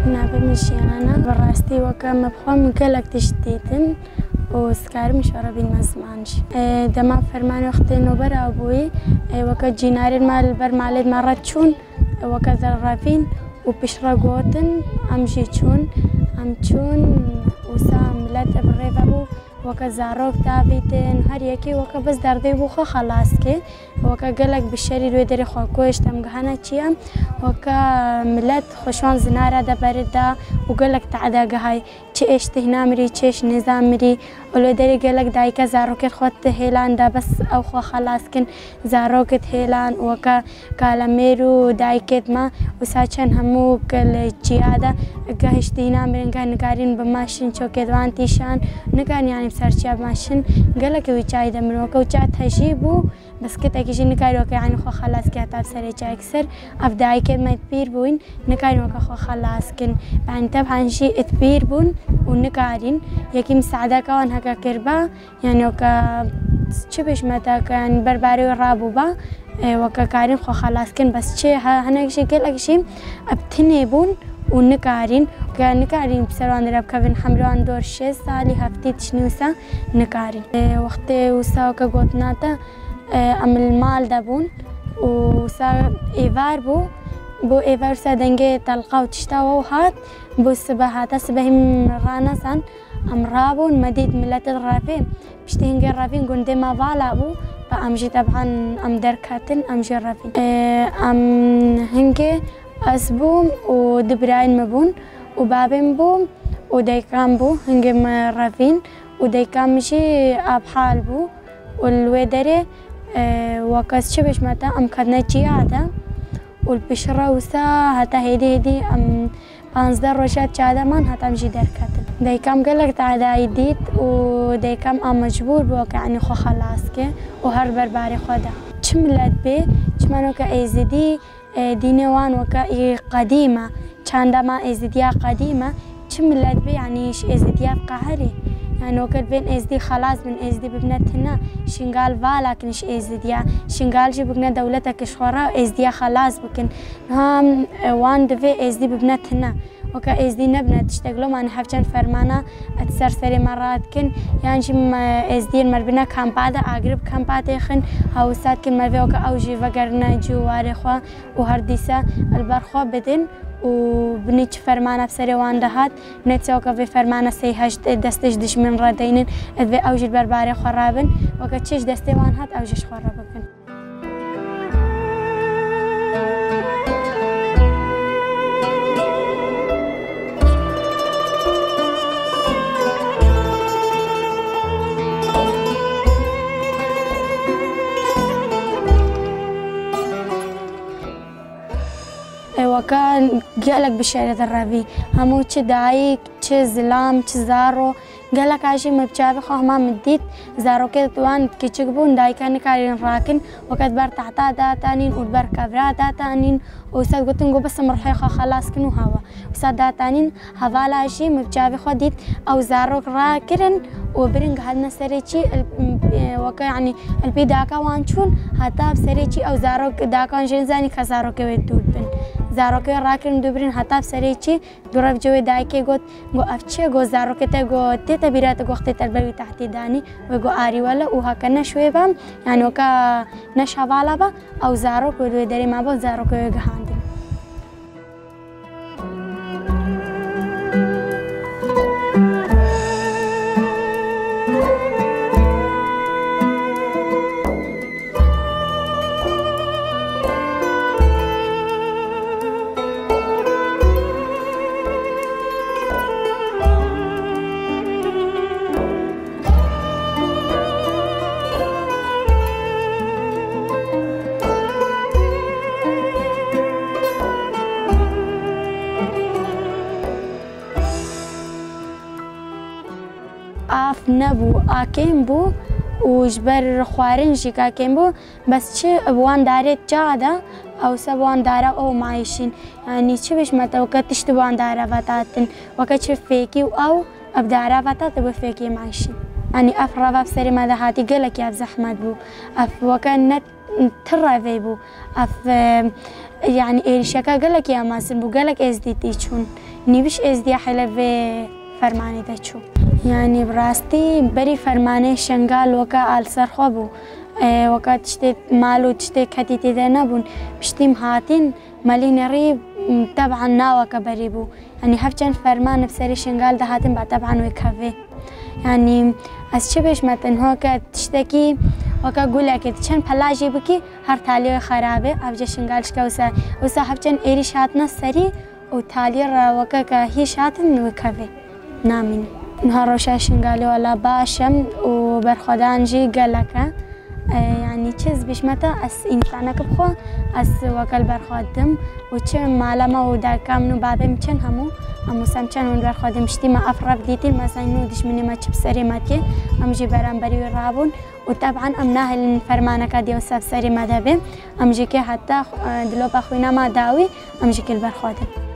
نابمشي أنا براستي وكم بخوم قلق تشتيتن وسكار مش ربين ما زمانش دما فرمان وقت نوبر أبوي وكا جينار المال برمالد مرات شون وكذا رافين وبشرا قوتن أمشي شون أمشون وسام لا تبريف أبو وكا زاروك تابيتن هر يكي وكا بس دردي بوخا خلاص كي وكا قلق بالشري روي داري خواكوش تمقهانا چيام وكا ملت خوشوان زنارا دا بردا وقلق تعدا قهاي چه اشتهنا مري چهش نظام مري ولو داري قلق دايكا زاروكت خوات هيلان دا بس او خوا خلاص كن زاروكت هيلان وكا كالاميرو دايكت ما وساچن همو كل چيادا قه اشتهنا مرين قه نقارين بماشن چوكدوان تيشان نقارن يعني بسرچيا بماشن قلق ويچاي دمن وكا وچات هشيبو بس كتا كيشي نكاين وكا يعني خو خلاص كي هتاب سري چا اكسر افداي كد ما تبير بوين نكاين وكا خو خلاص كن يعني طبعا شي تبير بون ونكارين يكي مساعدة كوان هكا كربا يعني وكا چبش متا كان برباري ورابو با وكا كارين خو خلاص كن بس چه هنا شي كل شي ابتني بون ونكارين كان نكارين بسروان درب كابن حملوان دور 6 سالي هفتي تشنوسا نكارين وقت وسا وكا قوتناتا ام المال دابون وسا ايفار بو ايفار سا دنگه تلقاو تشتاو هات بو سباهاتا سباهم رانا سان ام رابون مديد ملت الرافين بشتهنگ الرافين قنده ما بالا بو فامجي طبعا ام دركاتن امجي الرافين ام هنگه اسبوم ودبراين مبون وبابن بو ودايكام بو هنگه الرافين ودايكام مشي ابحال بو والويدري وكاس شبش متى أم كنا جيادا والبشرة وسا هتا هيدي أم 15 روشات جادا من هتا مجي دركاتن داي كام قلق تعدا يديت وداي كام أم مجبور بوك يعني خو خلاصكي وهر برباري خودا چملت بي چمانو كأيزدي دينوان وكا قديمة چاندما ايزديا قديمة چملت بي يعني إيش ايزديا قهري يعني وكل بين ازدي خلاص من ازدي ببنتنا شنقال فالا كنش ازديا شنقال جي بقنا دولتك شخورا ازديا خلاص بكن هم وان دفي ازدي ببنتنا وكا ازدي نبنا تشتغلو ما نحفجن فرمانا اتسرسري مرات كن يعني جم ازدي المربنا كان بعد اقرب كان بعد يخن هاوسات كن مرفي وكا اوجي فقرنا جواري خوا وهرديسا البرخوا بدن وبنيج فرمانة بسري وان دهات نتسوكا في فرمانة سيهاش دستش دش من ردينن اذ اوجي البرباري خرابن وكا تشيش دستي وان هات اوجيش خرابكن وكان قالك بالشارع الربي همو چه دايك چه زلام چه زارو قالك عشي مبچابي خو هما مديت زارو كده توان كيچك بون دايكان كارين راكن وكد بر تحتا داتانين وبر كبرا داتانين وساد قلتن بس مرحي خو خلاص كنو هوا وساد داتانين هوالا عشي مبچابي خو ديت او زارو راكرن وبرنج هادنا سريچي وكا يعني البي داكا وانچون هتا سريچي او زارو داكا جنزاني كزارو كوي دود بن زاروكي راكن دوبرين هتاب سريچي دورف جوي دايكي گوت گو افچه گو زاروكي تا گو تيتا بيرات گو وقت تربوي تحتي داني وگو آري ولا وهكنا شوي بام يعني وكا نشوالا با او زاروك ودوي داري ما با زاروكي وگهاندي آف نبو آکیم بو وجبر خوارن جیکا کیم بو بس چه بوان دارت جادا او سبوان دارا او معيشين يعني چه بش متا وقتش تبوان دارا فتاتن وقت فيكي او ابدارا فتات بفيكي معيشين يعني افرا بسري ما هاتي قالك يا زحمة بو اف وكان ترى فيبو اف يعني ايرشكا قالك يا ماسن بو قالك ازدي تيشون نیویش ازدیا حالا به فرمانی دچو یعنی براستی بری فرمانه شنگال وکا آل سرخوابو وکا تشتی مالو تشتی کتی تیده نبون بشتیم هاتین مالی نری طبعا ناوکا بری بو يعني هفجن فرمان بسري شنغال ده هاتن بعد طبعا ويكافي يعني از چه بهش متن هو که تشتكي وكا قولا كده چن پلاجي بكي هر تالي خرابه ابجا شنغالش که وسا هفجن ايري شاتنا سري و تالي را وكا که هي شاتن ويكافي نامين نهاروشا شنغالي ولا باشم و برخودانجي قلقه يعني چیز بیش متا از انسانک بخو از وکل برخوادم و چه معلومه و در کامنو بابم چن همو سمچن اون برخوادم شتی ما افراد دیتی مثلا نو دشمنی ما چپ سری ماتی امجی برام بری رابون و طبعا ام نهل فرمانک دیو سب سری مدبه امجی که حتی دلو بخوینا ما داوی امجی کل برخوادم